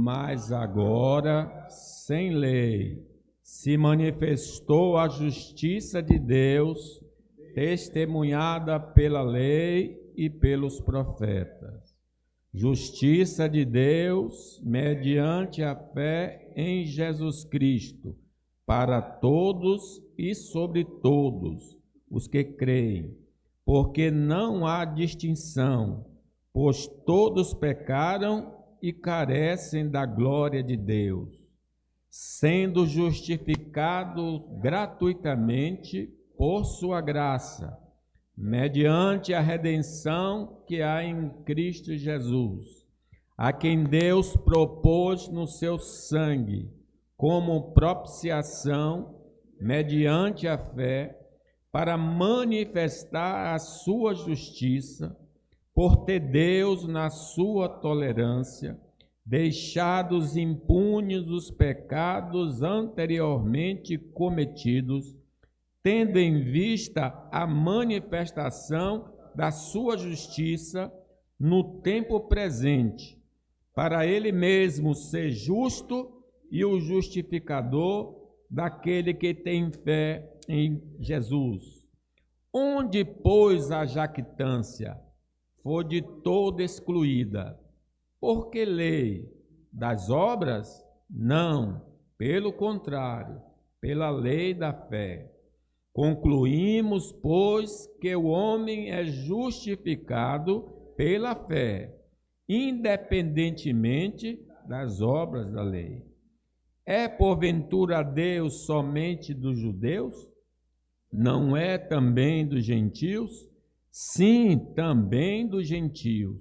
Mas agora, sem lei, se manifestou a justiça de Deus, testemunhada pela lei e pelos profetas. Justiça de Deus mediante a fé em Jesus Cristo, para todos e sobre todos os que creem, porque não há distinção, pois todos pecaram e carecem da glória de Deus, sendo justificados gratuitamente por sua graça, mediante a redenção que há em Cristo Jesus, a quem Deus propôs no seu sangue, como propiciação, mediante a fé, para manifestar a sua justiça, por ter Deus, na sua tolerância, deixados impunes os pecados anteriormente cometidos, tendo em vista a manifestação da sua justiça no tempo presente, para ele mesmo ser justo e o justificador daquele que tem fé em Jesus. Onde, pois, a jactância foi de toda excluída. Por que lei? Das obras? Não, pelo contrário, pela lei da fé. Concluímos, pois, que o homem é justificado pela fé, independentemente das obras da lei. É porventura Deus somente dos judeus? Não é também dos gentios? Sim, também dos gentios,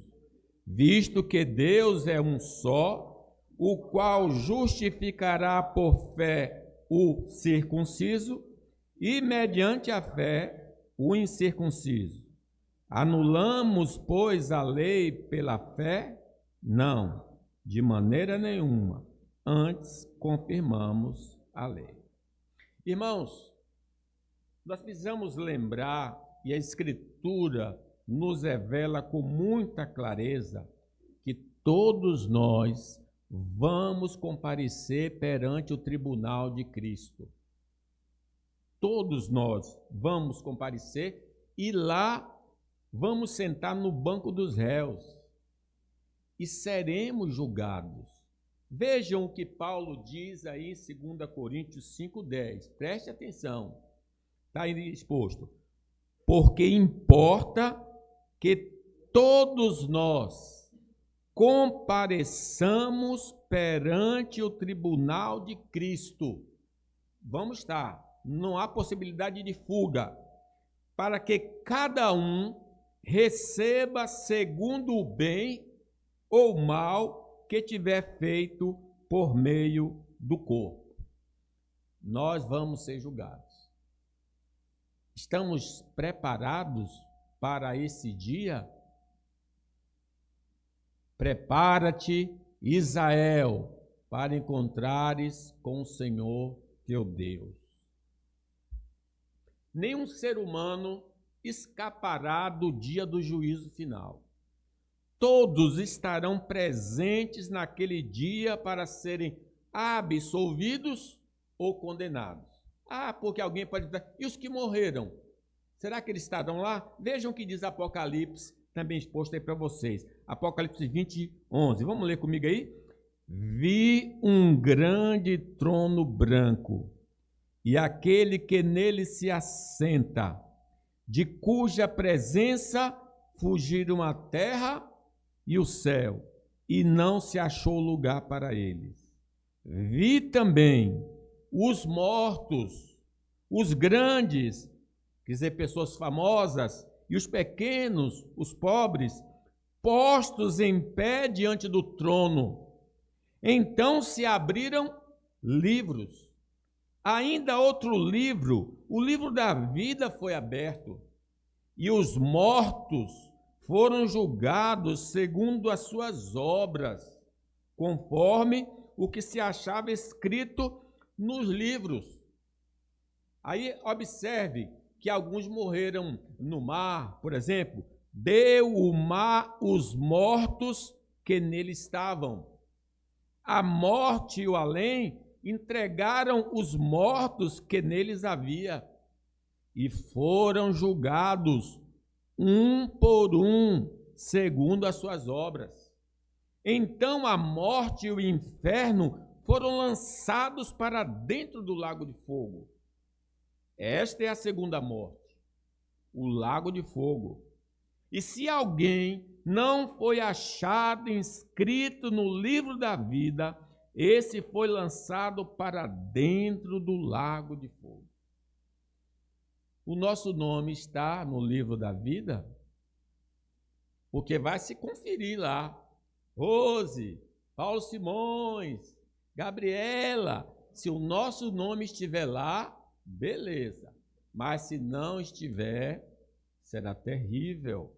visto que Deus é um só, o qual justificará por fé o circunciso e mediante a fé o incircunciso. Anulamos, pois, a lei pela fé? Não, de maneira nenhuma. Antes confirmamos a lei. Irmãos, nós precisamos lembrar, e a Escritura nos revela com muita clareza, que todos nós vamos comparecer perante o tribunal de Cristo. Todos nós vamos comparecer e lá vamos sentar no banco dos réus e seremos julgados. Vejam o que Paulo diz aí em 2 Coríntios 5,10. Preste atenção. Está aí exposto. Porque importa que todos nós compareçamos perante o tribunal de Cristo. Vamos estar. Não há possibilidade de fuga. Para que cada um receba segundo o bem ou mal que tiver feito por meio do corpo. Nós vamos ser julgados. Estamos preparados para esse dia? Prepara-te, Israel, para encontrares com o Senhor teu Deus. Nenhum ser humano escapará do dia do juízo final. Todos estarão presentes naquele dia para serem absolvidos ou condenados. Porque alguém pode dizer, e os que morreram? Será que eles estarão lá? Vejam o que diz Apocalipse, também exposto aí para vocês. Apocalipse 20:11. Vamos ler comigo aí? Vi um grande trono branco, e aquele que nele se assenta, de cuja presença fugiram a terra e o céu, e não se achou lugar para eles. Vi também os mortos, os grandes, quer dizer, pessoas famosas, e os pequenos, os pobres, postos em pé diante do trono. Então se abriram livros. Ainda outro livro, o livro da vida foi aberto, e os mortos foram julgados segundo as suas obras, conforme o que se achava escrito nos livros. Aí observe que alguns morreram no mar, por exemplo, deu o mar os mortos que nele estavam. A morte e o além entregaram os mortos que neles havia e foram julgados, um por um, segundo as suas obras. Então a morte e o inferno foram lançados para dentro do lago de fogo. Esta é a segunda morte, o lago de fogo. E se alguém não foi achado inscrito no livro da vida, esse foi lançado para dentro do lago de fogo. O nosso nome está no livro da vida? Porque vai se conferir lá. Rose, Paulo Simões, Gabriela. Se o nosso nome estiver lá, beleza. Mas se não estiver, será terrível.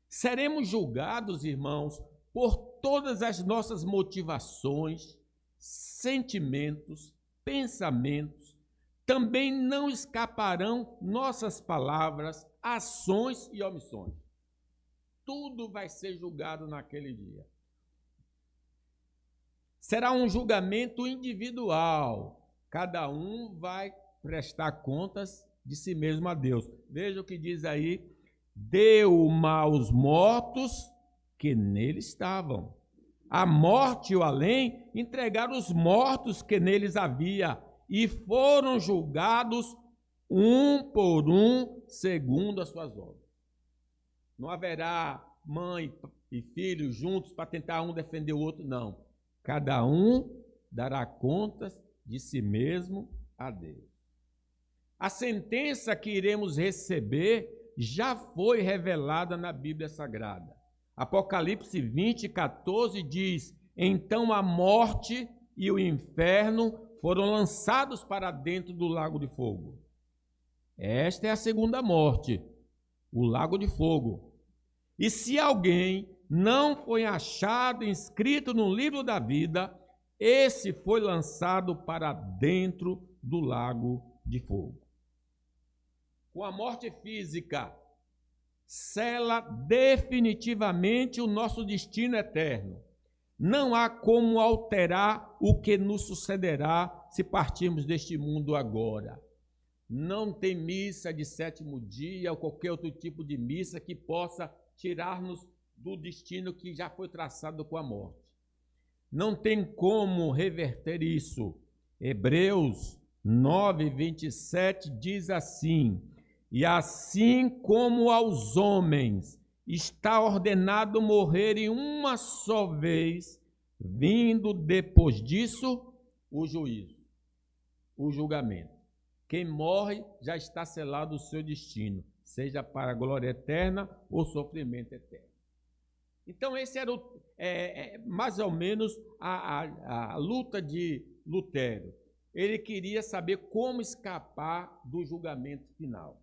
Seremos julgados, irmãos, por todas as nossas motivações, sentimentos, pensamentos. Também não escaparão nossas palavras, ações e omissões. Tudo vai ser julgado naquele dia. Será um julgamento individual. Cada um vai prestar contas de si mesmo a Deus. Veja o que diz aí: deu mal aos mortos que nele estavam. A morte e o além entregaram os mortos que neles havia e foram julgados um por um segundo as suas obras. Não haverá mãe e filho juntos para tentar um defender o outro, não. Cada um dará contas de si mesmo a Deus. A sentença que iremos receber já foi revelada na Bíblia Sagrada. Apocalipse 20, 14 diz: então a morte e o inferno foram lançados para dentro do lago de fogo. Esta é a segunda morte, o lago de fogo. E se alguém não foi achado inscrito no livro da vida, esse foi lançado para dentro do lago de fogo. Com a morte física, sela definitivamente o nosso destino eterno. Não há como alterar o que nos sucederá se partirmos deste mundo agora. Não tem missa de sétimo dia ou qualquer outro tipo de missa que possa tirar-nos do destino que já foi traçado com a morte. Não tem como reverter isso. Hebreus 9, 27 diz assim: e assim como aos homens está ordenado morrer em uma só vez, vindo depois disso o juízo, o julgamento. Quem morre já está selado o seu destino, seja para a glória eterna ou sofrimento eterno. Então esse era mais ou menos a luta de Lutero. Ele queria saber como escapar do julgamento final.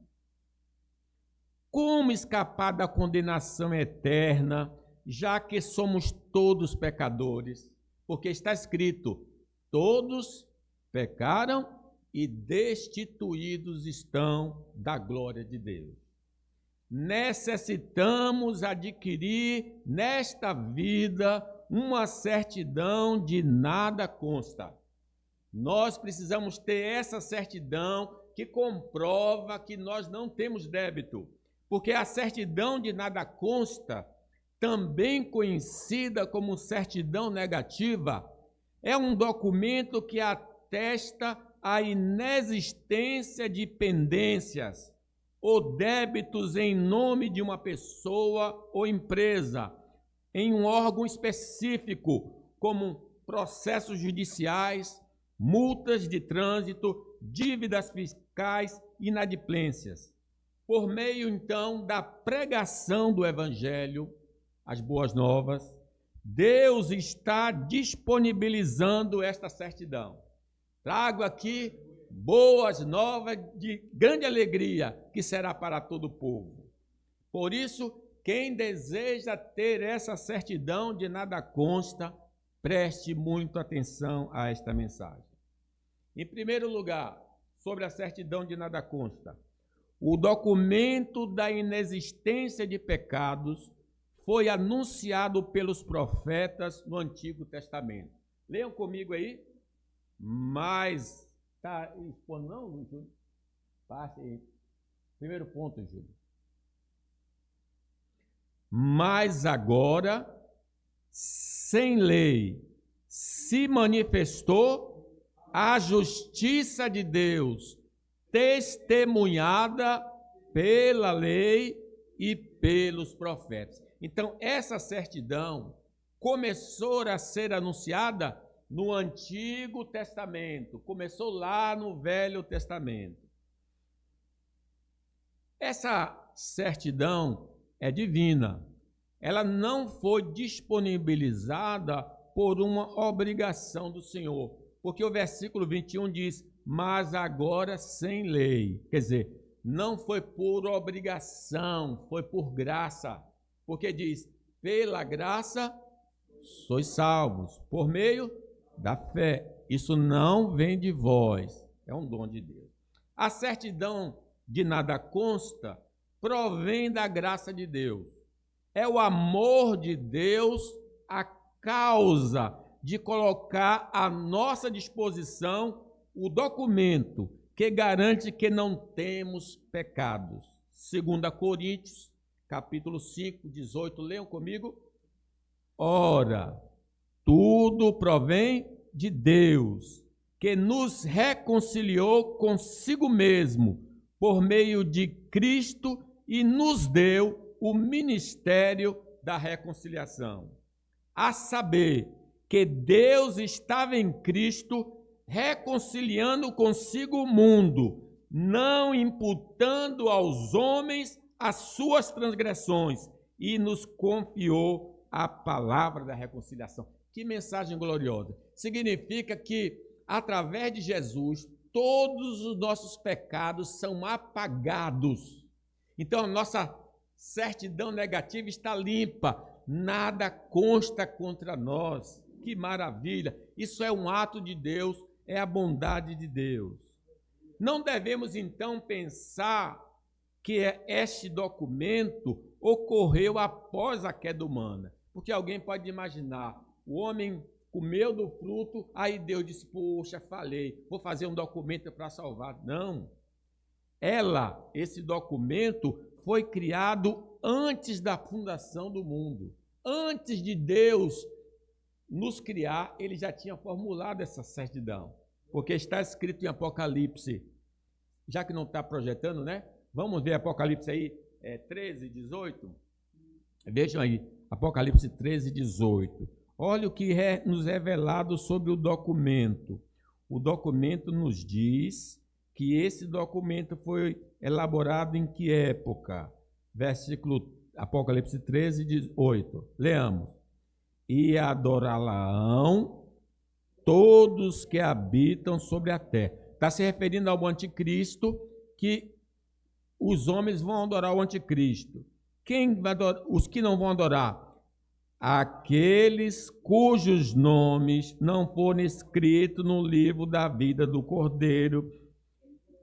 Como escapar da condenação eterna, já que somos todos pecadores? Porque está escrito: todos pecaram e destituídos estão da glória de Deus. Necessitamos adquirir nesta vida uma certidão de nada consta. Nós precisamos ter essa certidão que comprova que nós não temos débito. Porque a certidão de nada consta, também conhecida como certidão negativa, é um documento que atesta a inexistência de pendências ou débitos em nome de uma pessoa ou empresa, em um órgão específico, como processos judiciais, multas de trânsito, dívidas fiscais e inadimplências. Por meio, então, da pregação do Evangelho, as boas novas, Deus está disponibilizando esta certidão. Trago aqui boas novas de grande alegria, que será para todo o povo. Por isso, quem deseja ter essa certidão de nada consta, preste muita atenção a esta mensagem. Em primeiro lugar, sobre a certidão de nada consta, o documento da inexistência de pecados foi anunciado pelos profetas no Antigo Testamento. Leiam comigo aí. Mas, está expondo não, Júlio? Passe aí. Primeiro ponto, Júlio. Mas agora, sem lei, se manifestou a justiça de Deus, testemunhada pela lei e pelos profetas. Então, essa certidão começou a ser anunciada no Antigo Testamento, começou lá no Velho Testamento. Essa certidão é divina. Ela não foi disponibilizada por uma obrigação do Senhor, porque o versículo 21 diz, mas agora sem lei. Quer dizer, não foi por obrigação, foi por graça, porque diz, pela graça sois salvos, por meio da fé. Isso não vem de vós, é um dom de Deus. A certidão de nada consta provém da graça de Deus. É o amor de Deus a causa de colocar à nossa disposição o documento que garante que não temos pecados. 2 Coríntios, capítulo 5, 18, leiam comigo. Ora, tudo provém de Deus, que nos reconciliou consigo mesmo, por meio de Cristo, e nos deu o ministério da reconciliação. A saber, que Deus estava em Cristo, reconciliando consigo o mundo, não imputando aos homens as suas transgressões, e nos confiou a palavra da reconciliação. Que mensagem gloriosa! Significa que, através de Jesus, todos os nossos pecados são apagados. Então, a nossa certidão negativa está limpa, nada consta contra nós. Que maravilha! Isso é um ato de Deus, é a bondade de Deus. Não devemos, então, pensar que este documento ocorreu após a queda humana, porque alguém pode imaginar, o homem comeu do fruto, aí Deus disse, poxa, falei, vou fazer um documento para salvar. Não. Esse documento foi criado antes da fundação do mundo. Antes de Deus nos criar, ele já tinha formulado essa certidão, porque está escrito em Apocalipse, já que não está projetando, né? Vamos ver Apocalipse aí, 13, 18. Vejam aí, Apocalipse 13, 18. Olha o que é nos revelado sobre o documento. O documento nos diz que esse documento foi elaborado em que época? Versículo Apocalipse 13, 18. Leamos. E adorá-la-ão todos que habitam sobre a terra. Está se referindo ao anticristo, que os homens vão adorar o anticristo. Quem vai adorar? Os que não vão adorar? Aqueles cujos nomes não foram escritos no livro da vida do Cordeiro,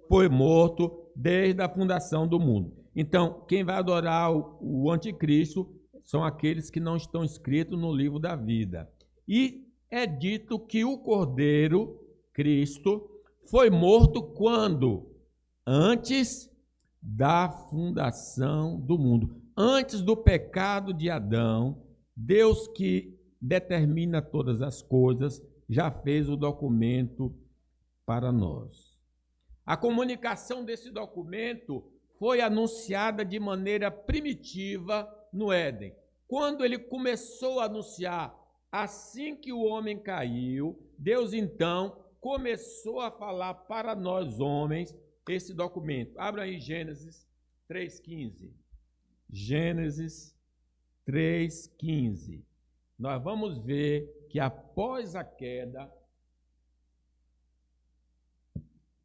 foi morto desde a fundação do mundo. Então, quem vai adorar o anticristo são aqueles que não estão escritos no livro da vida. E é dito que o Cordeiro, Cristo, foi morto quando? Antes da fundação do mundo. Antes do pecado de Adão, Deus, que determina todas as coisas, já fez o documento para nós. A comunicação desse documento foi anunciada de maneira primitiva no Éden. Quando ele começou a anunciar, assim que o homem caiu, Deus então começou a falar para nós homens esse documento. Abra aí Gênesis 3,15. Gênesis 3,15. Nós vamos ver que após a queda,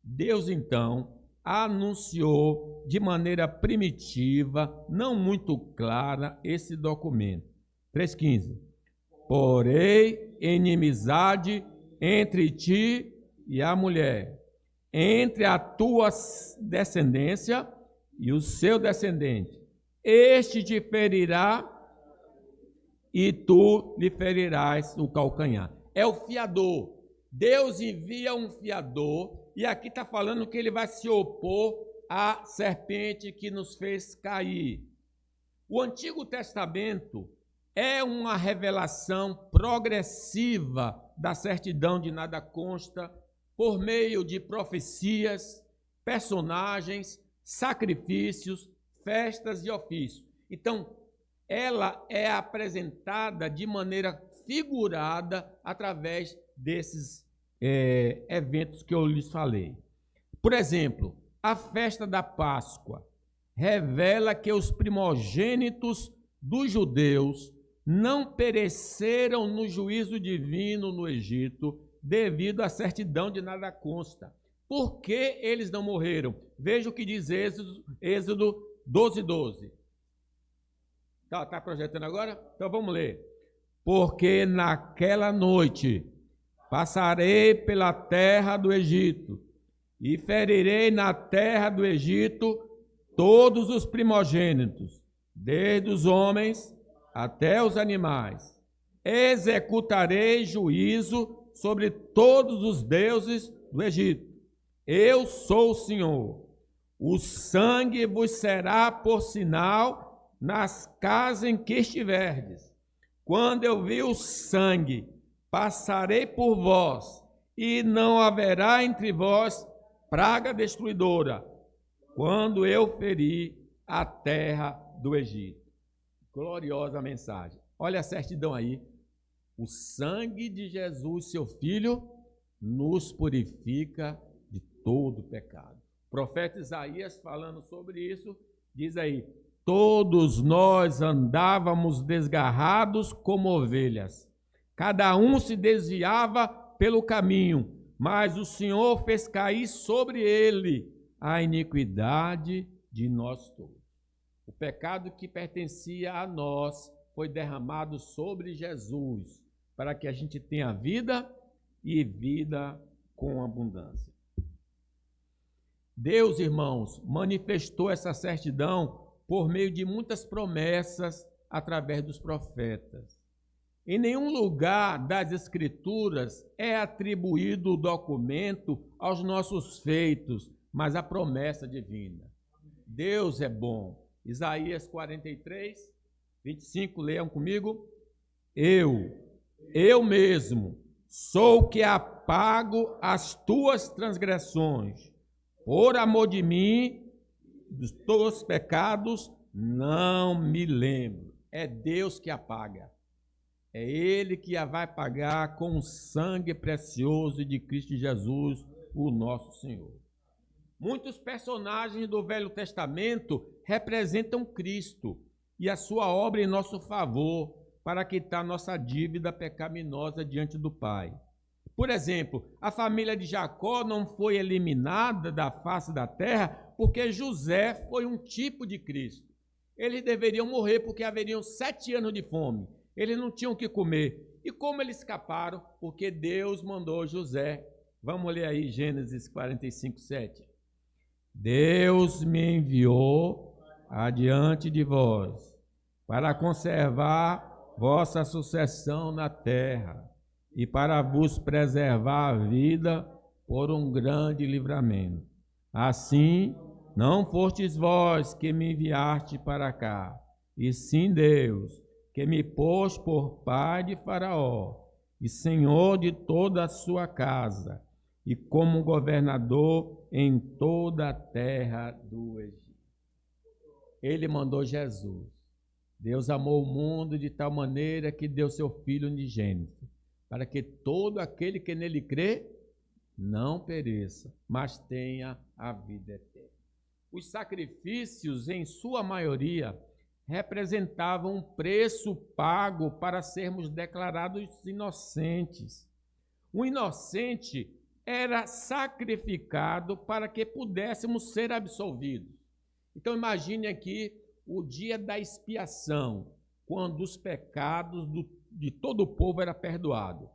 Deus então anunciou de maneira primitiva, não muito clara, esse documento. 3,15. Porém, inimizade entre ti e a mulher, entre a tua descendência e o seu descendente. Este te ferirá e tu lhe ferirás o calcanhar. É o fiador. Deus envia um fiador, e aqui está falando que ele vai se opor à serpente que nos fez cair. O Antigo Testamento é uma revelação progressiva da certidão de nada consta, por meio de profecias, personagens, sacrifícios, festas e ofícios. Então, ela é apresentada de maneira figurada através desses eventos que eu lhes falei. Por exemplo, a festa da Páscoa revela que os primogênitos dos judeus não pereceram no juízo divino no Egito devido à certidão de nada consta. Por que eles não morreram? Veja o que diz Êxodo 12:12. Está projetando agora? Então vamos ler. Porque naquela noite passarei pela terra do Egito e ferirei na terra do Egito todos os primogênitos, desde os homens até os animais. Executarei juízo sobre todos os deuses do Egito. Eu sou o Senhor. O sangue vos será por sinal nas casas em que estiverdes. Quando eu vi o sangue, passarei por vós, e não haverá entre vós praga destruidora, quando eu ferir a terra do Egito. Gloriosa mensagem. Olha a certidão aí. O sangue de Jesus, seu Filho, nos purifica de todo pecado. O profeta Isaías, falando sobre isso, diz aí: todos nós andávamos desgarrados como ovelhas, cada um se desviava pelo caminho, mas o Senhor fez cair sobre ele a iniquidade de nós todos. O pecado que pertencia a nós foi derramado sobre Jesus, para que a gente tenha vida e vida com abundância. Deus, irmãos, manifestou essa certidão por meio de muitas promessas através dos profetas. Em nenhum lugar das Escrituras é atribuído o documento aos nossos feitos, mas à promessa divina. Deus é bom. Isaías 43, 25, leiam comigo. Eu mesmo, sou o que apago as tuas transgressões. Por amor de mim, dos teus pecados, não me lembro. É Deus que apaga. É Ele que a vai pagar com o sangue precioso de Cristo Jesus, o nosso Senhor. Muitos personagens do Velho Testamento representam Cristo e a sua obra em nosso favor para quitar nossa dívida pecaminosa diante do Pai. Por exemplo, a família de Jacó não foi eliminada da face da terra porque José foi um tipo de Cristo. Eles deveriam morrer porque haveriam 7 anos de fome. Eles não tinham o que comer. E como eles escaparam? Porque Deus mandou José. Vamos ler aí Gênesis 45, 7. Deus me enviou adiante de vós para conservar vossa sucessão na terra e para vos preservar a vida por um grande livramento. Assim, não fostes vós que me enviaste para cá, e sim Deus, que me pôs por pai de Faraó e senhor de toda a sua casa, e como governador em toda a terra do Egito. Ele mandou Jesus. Deus amou o mundo de tal maneira que deu seu Filho unigênito, para que todo aquele que nele crê não pereça, mas tenha a vida eterna. Os sacrifícios, em sua maioria, representavam um preço pago para sermos declarados inocentes. O inocente era sacrificado para que pudéssemos ser absolvidos. Então imagine aqui o dia da expiação, quando os pecados de todo o povo eram perdoados.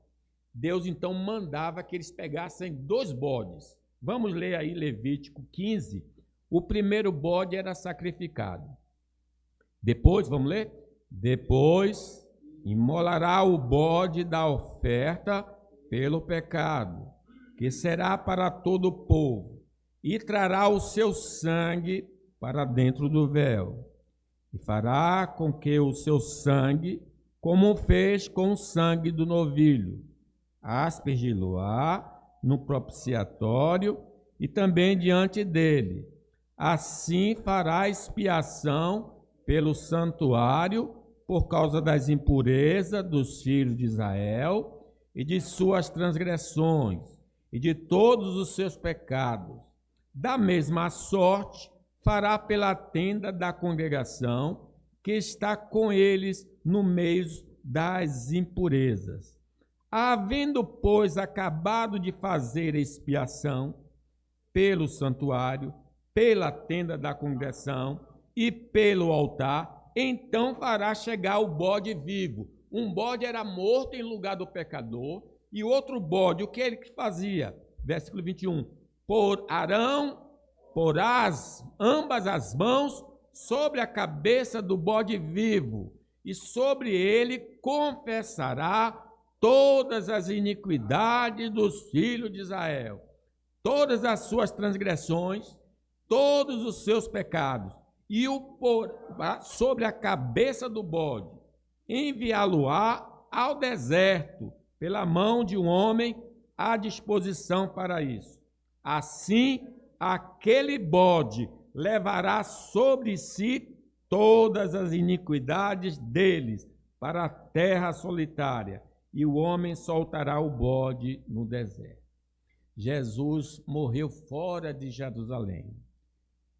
Deus então mandava que eles pegassem 2 bodes. Vamos ler aí Levítico 15. O primeiro bode era sacrificado. Depois, vamos ler? Depois imolará o bode da oferta pelo pecado, que será para todo o povo, e trará o seu sangue para dentro do véu, e fará com que o seu sangue, como fez com o sangue do novilho, aspergi-lo-á no propiciatório e também diante dele. Assim fará expiação pelo santuário por causa das impurezas dos filhos de Israel e de suas transgressões e de todos os seus pecados. Da mesma sorte fará pela tenda da congregação, que está com eles no meio das impurezas. Havendo, pois, acabado de fazer a expiação pelo santuário, pela tenda da congregação e pelo altar, então fará chegar o bode vivo. Um bode era morto em lugar do pecador, e outro bode, o que ele fazia? Versículo 21. Porás ambas as mãos sobre a cabeça do bode vivo, e sobre ele confessará todas as iniquidades dos filhos de Israel, todas as suas transgressões, todos os seus pecados, e o porá sobre a cabeça do bode, enviá-lo-á ao deserto, pela mão de um homem à disposição para isso. Assim, aquele bode levará sobre si todas as iniquidades deles para a terra solitária, e o homem soltará o bode no deserto. Jesus morreu fora de Jerusalém.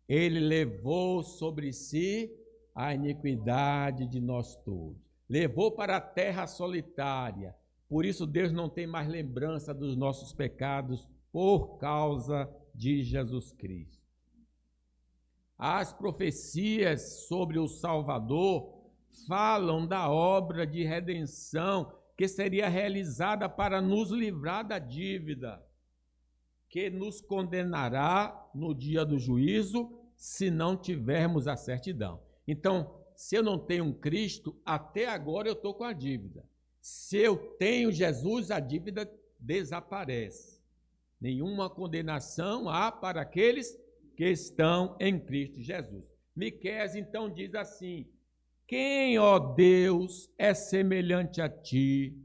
Ele levou sobre si a iniquidade de nós todos. Levou para a terra solitária. Por isso Deus não tem mais lembrança dos nossos pecados por causa de Jesus Cristo. As profecias sobre o Salvador falam da obra de redenção que seria realizada para nos livrar da dívida, que nos condenará no dia do juízo se não tivermos a certidão. Então, se eu não tenho um Cristo, até agora eu estou com a dívida. Se eu tenho Jesus, a dívida desaparece. Nenhuma condenação há para aqueles que estão em Cristo Jesus. Miqueias então diz assim: quem, ó Deus, é semelhante a ti,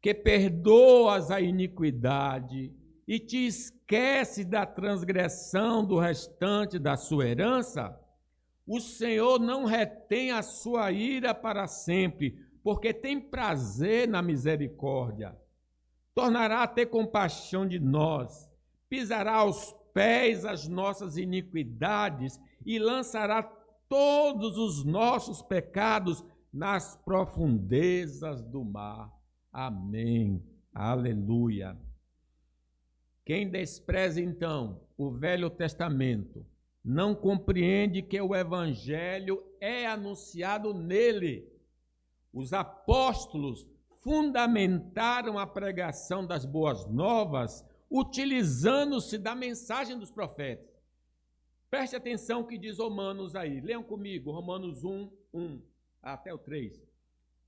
que perdoas a iniquidade e te esquece da transgressão do restante da sua herança? O Senhor não retém a sua ira para sempre, porque tem prazer na misericórdia. Tornará a ter compaixão de nós, pisará aos pés as nossas iniquidades e lançará todos os nossos pecados nas profundezas do mar. Amém. Aleluia. Quem despreza, então, o Velho Testamento, não compreende que o Evangelho é anunciado nele. Os apóstolos fundamentaram a pregação das boas novas utilizando-se da mensagem dos profetas. Preste atenção o que diz Romanos aí. Leiam comigo, Romanos 1, 1 até o 3.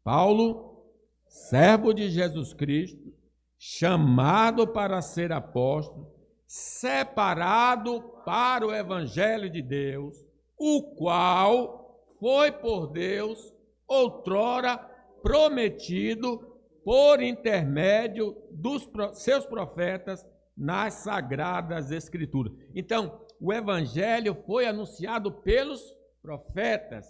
Paulo, servo de Jesus Cristo, chamado para ser apóstolo, separado para o Evangelho de Deus, o qual foi por Deus outrora prometido por intermédio dos seus profetas nas Sagradas Escrituras. Então, o Evangelho foi anunciado pelos profetas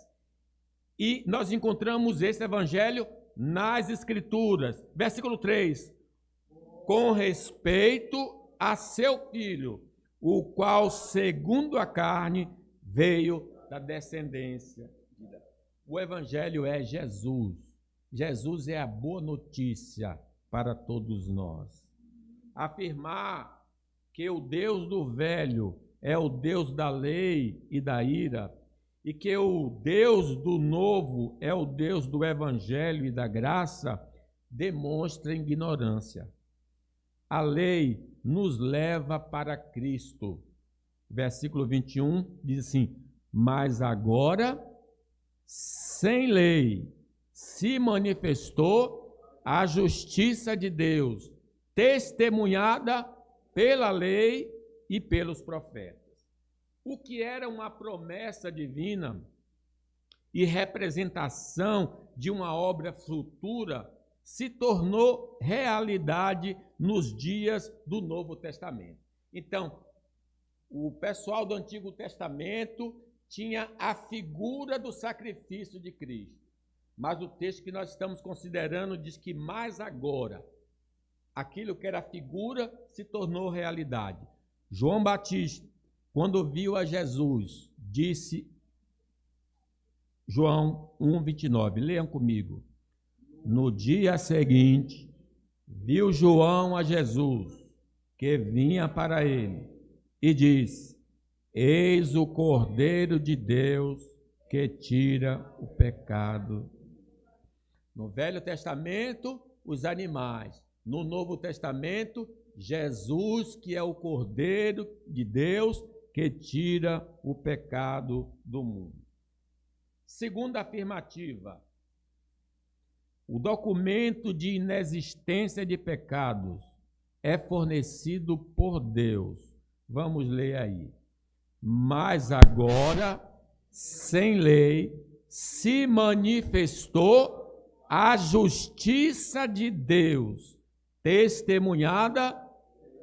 e nós encontramos esse Evangelho nas Escrituras. Versículo 3. Com respeito a seu filho, o qual, segundo a carne, veio da descendência. O Evangelho é Jesus. Jesus é a boa notícia para todos nós. Afirmar que o Deus do velho é o Deus da lei e da ira, e que o Deus do novo é o Deus do Evangelho e da graça, demonstra ignorância. A lei nos leva para Cristo. Versículo 21 diz assim: mas agora, sem lei, se manifestou a justiça de Deus, testemunhada pela lei e pelos profetas. O que era uma promessa divina e representação de uma obra futura se tornou realidade nos dias do Novo Testamento. Então, o pessoal do Antigo Testamento tinha a figura do sacrifício de Cristo, mas o texto que nós estamos considerando diz que mais agora, aquilo que era figura se tornou realidade. João Batista, quando viu a Jesus, disse, João 1:29, leiam comigo. No dia seguinte, viu João a Jesus, que vinha para ele, e disse: Eis o Cordeiro de Deus que tira o pecado. No Velho Testamento, os animais. No Novo Testamento, Jesus, que é o Cordeiro de Deus que tira o pecado do mundo. Segunda afirmativa. O documento de inexistência de pecados é fornecido por Deus. Vamos ler aí. Mas agora, sem lei, se manifestou a justiça de Deus, testemunhada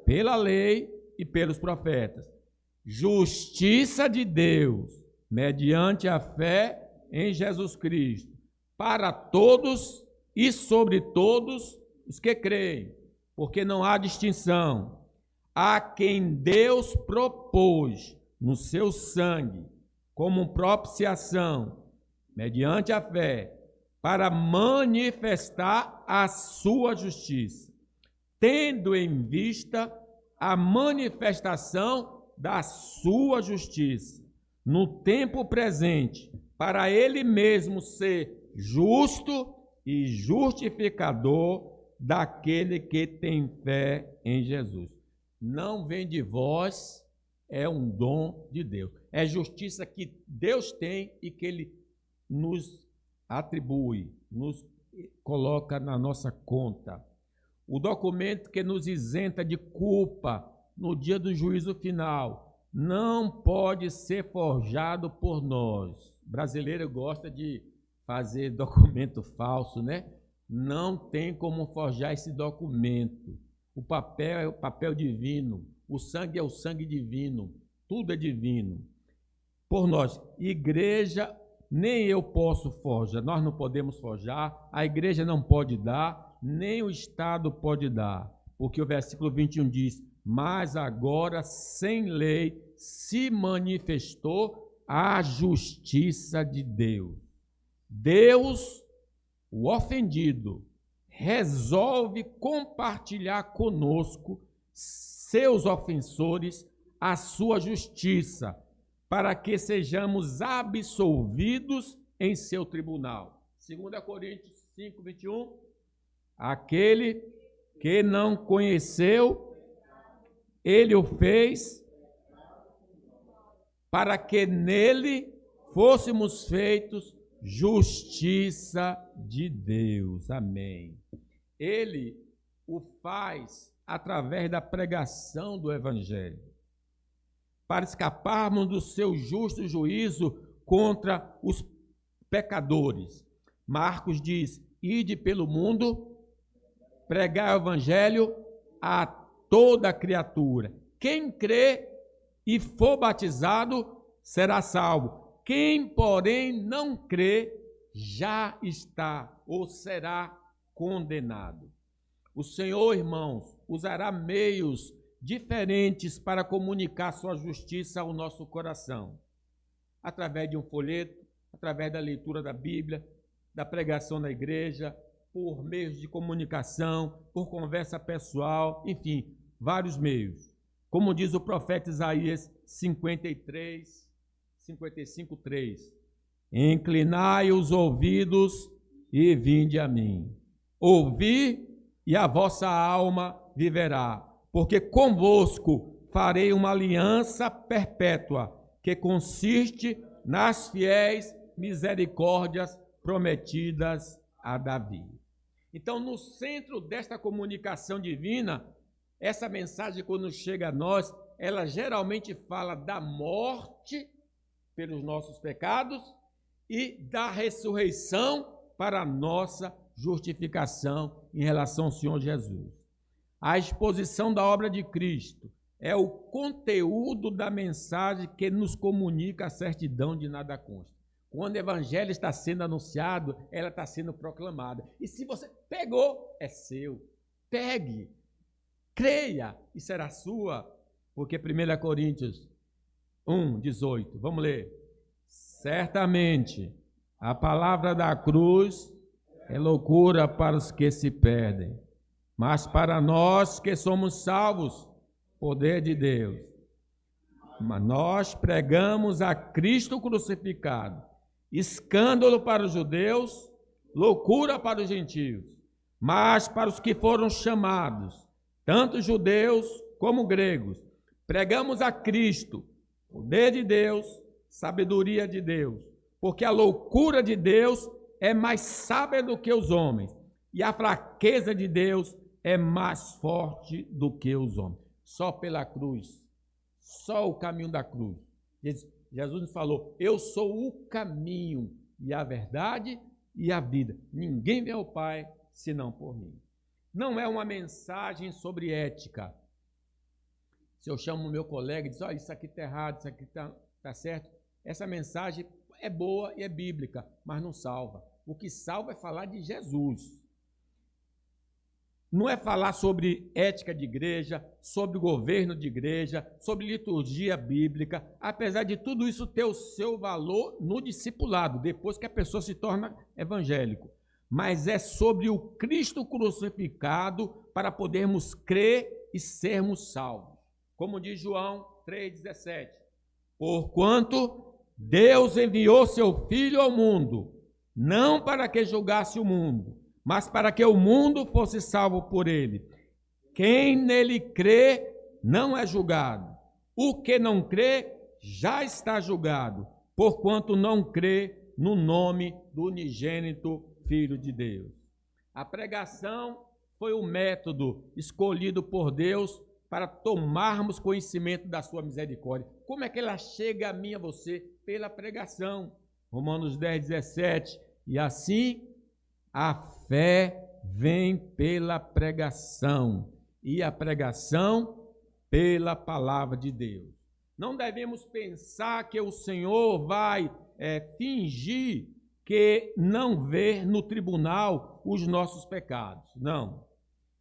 pela lei e pelos profetas. Justiça de Deus, mediante a fé em Jesus Cristo, para todos e sobre todos os que creem, porque não há distinção. A quem Deus propôs no seu sangue, como propiciação, mediante a fé, para manifestar a sua justiça, tendo em vista a manifestação da sua justiça, no tempo presente, para ele mesmo ser justo e justificador daquele que tem fé em Jesus. Não vem de vós, é um dom de Deus. É justiça que Deus tem e que Ele nos atribui, nos coloca na nossa conta. O documento que nos isenta de culpa no dia do juízo final não pode ser forjado por nós. O brasileiro gosta de fazer documento falso, né? Não tem como forjar esse documento. O papel é o papel divino, o sangue é o sangue divino, tudo é divino. Por nós, igreja, nem eu posso forjar, nós não podemos forjar, a igreja não pode dar, nem o Estado pode dar, porque o versículo 21 diz: mas agora, sem lei, se manifestou a justiça de Deus. Deus, o ofendido, resolve compartilhar conosco, seus ofensores, a sua justiça, para que sejamos absolvidos em seu tribunal. 2 Coríntios 5:21, aquele que não conheceu, ele o fez para que nele fôssemos feitos justiça de Deus. Amém. Ele o faz através da pregação do Evangelho, para escaparmos do seu justo juízo contra os pecadores. Marcos diz: ide pelo mundo, pregar o Evangelho a toda criatura. Quem crê e for batizado será salvo. Quem, porém, não crê, já está ou será condenado. O Senhor, irmãos, usará meios diferentes para comunicar sua justiça ao nosso coração. Através de um folheto, através da leitura da Bíblia, da pregação na igreja, por meios de comunicação, por conversa pessoal, enfim, vários meios. Como diz o profeta Isaías 55:3, inclinai os ouvidos e vinde a mim. Ouvi e a vossa alma viverá, porque convosco farei uma aliança perpétua, que consiste nas fiéis misericórdias prometidas a Davi. Então, no centro desta comunicação divina, essa mensagem, quando chega a nós, ela geralmente fala da morte pelos nossos pecados e da ressurreição para a nossa justificação em relação ao Senhor Jesus. A exposição da obra de Cristo é o conteúdo da mensagem que nos comunica a certidão de nada consta. Quando o evangelho está sendo anunciado, ela está sendo proclamada. E se você pegou, é seu. Pegue, creia e será sua. Porque 1 Coríntios 1:18, vamos ler. Certamente a palavra da cruz é loucura para os que se perdem, mas para nós que somos salvos, poder de Deus. Mas nós pregamos a Cristo crucificado, escândalo para os judeus, loucura para os gentios, mas para os que foram chamados, tanto judeus como gregos, pregamos a Cristo, poder de Deus, sabedoria de Deus, porque a loucura de Deus é mais sábia do que os homens, e a fraqueza de Deus é mais forte do que os homens. Só pela cruz, só o caminho da cruz. Jesus nos falou, eu sou o caminho e a verdade e a vida. Ninguém vem ao Pai senão por mim. Não é uma mensagem sobre ética. Se eu chamo o meu colega e diz, olha, isso aqui está errado, isso aqui está certo, essa mensagem é boa e é bíblica, mas não salva. O que salva é falar de Jesus. Não é falar sobre ética de igreja, sobre governo de igreja, sobre liturgia bíblica, apesar de tudo isso ter o seu valor no discipulado, depois que a pessoa se torna evangélico. Mas é sobre o Cristo crucificado para podermos crer e sermos salvos. Como diz João 3,17, porquanto Deus enviou seu Filho ao mundo, não para que julgasse o mundo, mas para que o mundo fosse salvo por ele. Quem nele crê não é julgado. O que não crê já está julgado, porquanto não crê no nome do unigênito Filho de Deus. A pregação foi o método escolhido por Deus para tomarmos conhecimento da sua misericórdia. Como é que ela chega a mim e a você? Pela pregação. Romanos 10:17. E assim a fé vem pela pregação, e a pregação pela palavra de Deus. Não devemos pensar que o Senhor vai fingir que não vê no tribunal os nossos pecados. Não.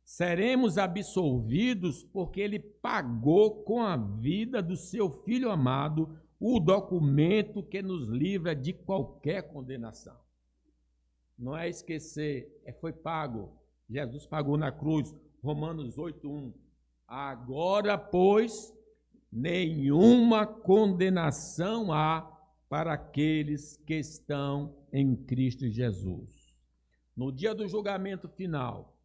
Seremos absolvidos porque Ele pagou com a vida do seu Filho amado o documento que nos livra de qualquer condenação. Não é esquecer, foi pago. Jesus pagou na cruz, Romanos 8:1. Agora, pois, nenhuma condenação há para aqueles que estão em Cristo Jesus. No dia do julgamento final,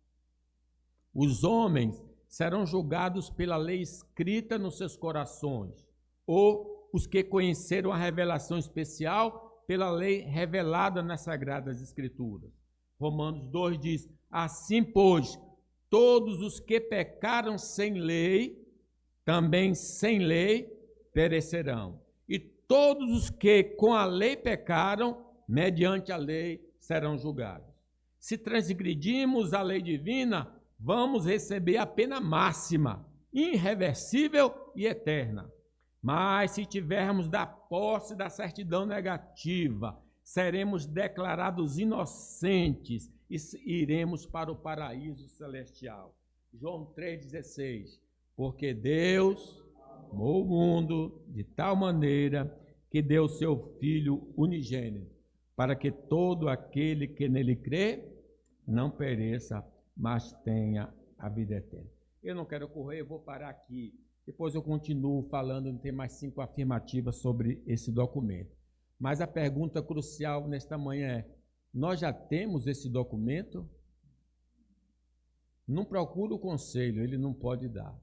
os homens serão julgados pela lei escrita nos seus corações, ou os que conheceram a revelação especial pela lei revelada nas Sagradas Escrituras. Romanos 2 diz, assim, pois, todos os que pecaram sem lei, também sem lei, perecerão. E todos os que com a lei pecaram, mediante a lei, serão julgados. Se transgredimos a lei divina, vamos receber a pena máxima, irreversível e eterna. Mas se tivermos da posse da certidão negativa, seremos declarados inocentes e iremos para o paraíso celestial. João 3,16. Porque Deus amou o mundo de tal maneira que deu seu Filho unigênito, para que todo aquele que nele crê não pereça, mas tenha a vida eterna. Eu não quero correr, eu vou parar aqui. Depois eu continuo falando, tem mais 5 afirmativas sobre esse documento. Mas a pergunta crucial nesta manhã é, nós já temos esse documento? Não procure o conselho, ele não pode dar.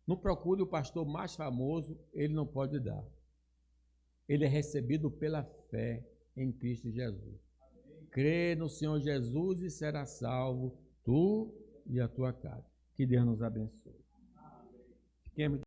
Não procure o pastor mais famoso, ele não pode dar. Ele é recebido pela fé em Cristo Jesus. crê no Senhor Jesus e será salvo, tu e a tua casa. Que Deus nos abençoe. Fiquemos